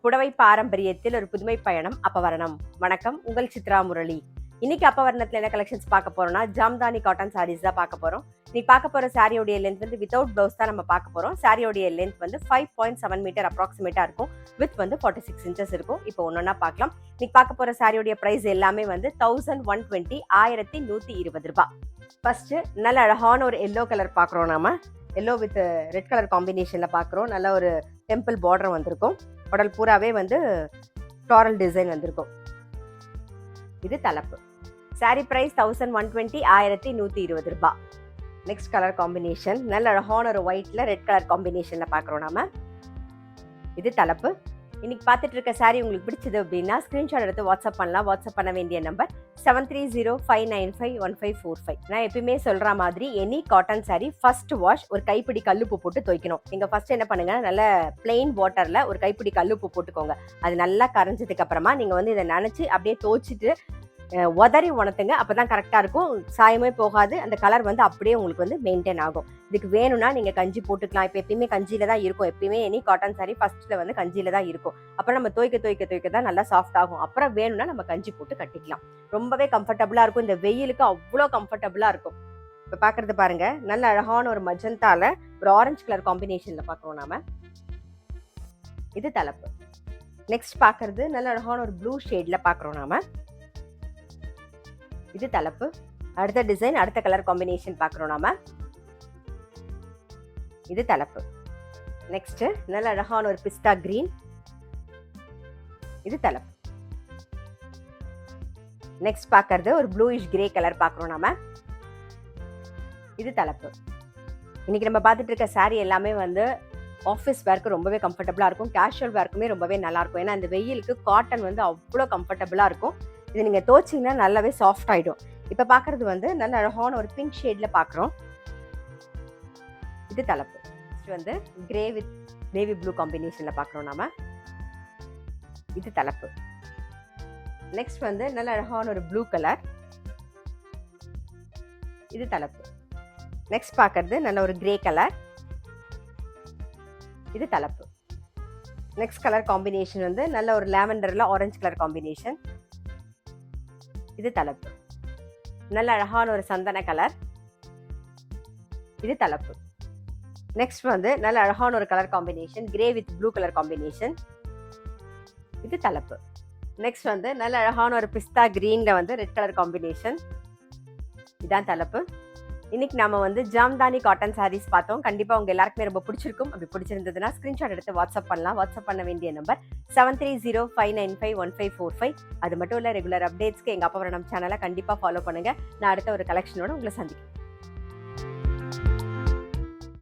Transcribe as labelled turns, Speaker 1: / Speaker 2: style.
Speaker 1: புடவை பாரம்பரியத்தில் ஒரு புதுமை பயணம் அப்பவரணம். வணக்கம், உங்கள் சித்ரா முரளி. இன்னைக்கு அப்பவரணத்துல என்ன கலெக்ஷன்ஸ் பார்க்க போறோம்னா ஜாம்தானி காட்டன் சாரீஸ் தான் பார்க்க போறோம். இன்னைக்கு பார்க்க போற சாரியோடைய லென்த் வந்து வித்தவுட் பிளவுஸ் தான் நம்ம பார்க்க போறோம். சாரியோடைய லென்த் வந்து 5.7 மீட்டர் அப்ராக்சிமேட்டா இருக்கும். வித் வந்து 46 இன்ச்சஸ் இருக்கும். இப்போ ஒன்னொன்னா பார்க்கலாம். இன்னைக்கு பார்க்க போற சாரியோடைய பிரைஸ் எல்லாமே வந்து 1120 1120 ரூபாய். ஃபர்ஸ்ட் நல்ல அழகான ஒரு எல்லோ கலர் பார்க்குறோம். நாம எல்லோ வித் ரெட் கலர் காம்பினேஷன்ல பார்க்குறோம். நல்ல ஒரு டெம்பிள் பார்டர் வந்திருக்கும். உடல் பூராவே வந்து ஃப்ளாரல் டிசைன் வந்திருக்கும். இது தலைப்பு. சாரி பிரைஸ் 1120 1120 ரூபாய். நெக்ஸ்ட் கலர் காம்பினேஷன் நல்ல அழகான ஒரு ஒயிட்ல ரெட் கலர் காம்பினேஷன்ல பார்க்குறோம் நாம. இது தலைப்பு. இன்னைக்கு பார்த்துட்டு இருக்க சாரி உங்களுக்கு பிடிச்சது அப்படின்னா ஸ்கிரீன்ஷாட் எடுத்து வாட்ஸ்அப் பண்ணலாம். வாட்ஸ்அப் பண்ண வேண்டிய நம்பர் 7305951545. நான் எப்பயுமே சொல்ற மாதிரி any cotton sorry first wash ஒரு கைப்பிடி கல்லுப்பு போட்டு துவைக்கணும். நீங்க ஃபர்ஸ்ட் என்ன பண்ணுங்க, நல்ல பிளெயின் வாட்டர்ல ஒரு கைப்பிடி கல்லுப்பு போட்டுக்கோங்க. அது நல்லா கரைஞ்சதுக்கு அப்புறமா நீங்க வந்து இதை நினைச்சு அப்படியே துவைச்சிட்டு உதறி உணர்த்துங்க. அப்பதான் கரெக்டா இருக்கும். சாயமே போகாது. அந்த கலர் வந்து அப்படியே உங்களுக்கு வந்து மெயின்டைன் ஆகும். இதுக்கு வேணும்னா நீங்க கஞ்சி போட்டுக்கலாம். இப்போ எப்பயுமே கஞ்சியில தான் இருக்கும். எப்பயுமே எனி காட்டன் சாரி ஃபர்ஸ்ட்ல வந்து கஞ்சியில தான் இருக்கும். அப்புறம் நம்ம துவைக்க தான் நல்லா சாஃப்ட் ஆகும். அப்புறம் வேணும்னா நம்ம கஞ்சி போட்டு கட்டிக்கலாம். ரொம்பவே கம்ஃபர்டபுளா இருக்கும். இந்த வெயிலுக்கு அவ்வளோ கம்ஃபர்டபுளா இருக்கும். இப்போ பாக்குறது பாருங்க, நல்ல அழகான ஒரு மஜந்தால ஒரு ஆரஞ்சு கலர் காம்பினேஷன்ல பாக்குறோம் நாம. இது தலைப்பு. நெக்ஸ்ட் பாக்குறது நல்ல அழகான ஒரு ப்ளூ ஷேட்ல பாக்குறோம் நாம. இது தலைப்பு. அடுத்த டிசைன் அடுத்த கலர் காம்பினேஷன் பார்க்குறோம் நாம. இது தலைப்பு. நெக்ஸ்ட் நல்ல அழகான ஒரு பிஸ்தா கிரீன். இது தலைப்பு. நெக்ஸ்ட் பார்க்கறது ஒரு ப்ளூயிஷ் கிரே கலர் பார்க்குறோம் நாம. இது தலைப்பு. இன்னைக்கு நம்ம பார்த்துட்டு இருக்க சாரி எல்லாமே வந்து ஆஃபீஸ் வேர்க்கு ரொம்பவே கம்ஃபர்டபுளாக இருக்கும். கேஷுவல் வேர்க்குமே ரொம்பவே நல்லா இருக்கும். ஏன்னா இந்த வெயிலுக்கு காட்டன் வந்து அவ்வளோ கம்ஃபர்டபுளாக இருக்கும். இது நீங்கள் துவைச்சிங்கன்னா நல்லாவே சாஃப்ட் ஆகிடும். இப்போ பார்க்குறது வந்து நல்ல அழகான ஒரு பிங்க் ஷேடில் பார்க்குறோம். இது தலைப்பு. நெக்ஸ்ட் வந்து கிரே வித் நேவி ப்ளூ காம்பினேஷனில் பார்க்குறோம் நாம. இது தலைப்பு. நெக்ஸ்ட் வந்து நல்ல அழகான ஒரு ப்ளூ கலர். இது தலைப்பு. நெக்ஸ்ட் பார்க்கறது நல்ல ஒரு கிரே கலர். இது தலைப்பு. நெக்ஸ்ட் கலர் காம்பினேஷன் வந்து நல்ல ஒரு லாவெண்டரில் ஆரஞ்சு கலர் காம்பினேஷன். இது தலைப்பு. நல்ல அழகான ஒரு சந்தன கலர். இது தலைப்பு. நெக்ஸ்ட் வந்து நல்ல அழகான ஒரு colour combination grey with blue colour combination. இது தலைப்பு. நெக்ஸ்ட் வந்து நல்ல அழகான ஒரு பிஸ்தா கிரீன்ல வந்து ரெட் கலர் காம்பினேஷன். இதான் தலைப்பு. இன்னைக்கு நாம வந்து ஜாம்தானி காட்டன் சாரீஸ் பார்த்தோம். கண்டிப்பா உங்க எல்லாருக்குமே ரொம்ப பிடிச்சிருக்கும். அப்படி பிடிச்சிருந்ததுன்னா ஸ்கிரீன்ஷாட் எடுத்து வாட்ஸ்அப் பண்ணலாம். வாட்ஸ்அப் பண்ண வேண்டிய நம்பர் 7305951545. அது மட்டும் இல்ல, ரெகுலர் அப்டேட்ஸ்க்கு எங்க அப்பவரணம் சேனலை கண்டிப்பா ஃபாலோ பண்ணுங்க. நான் அடுத்த ஒரு கலெக்ஷனோட உங்களை சந்திக்கிறேன்.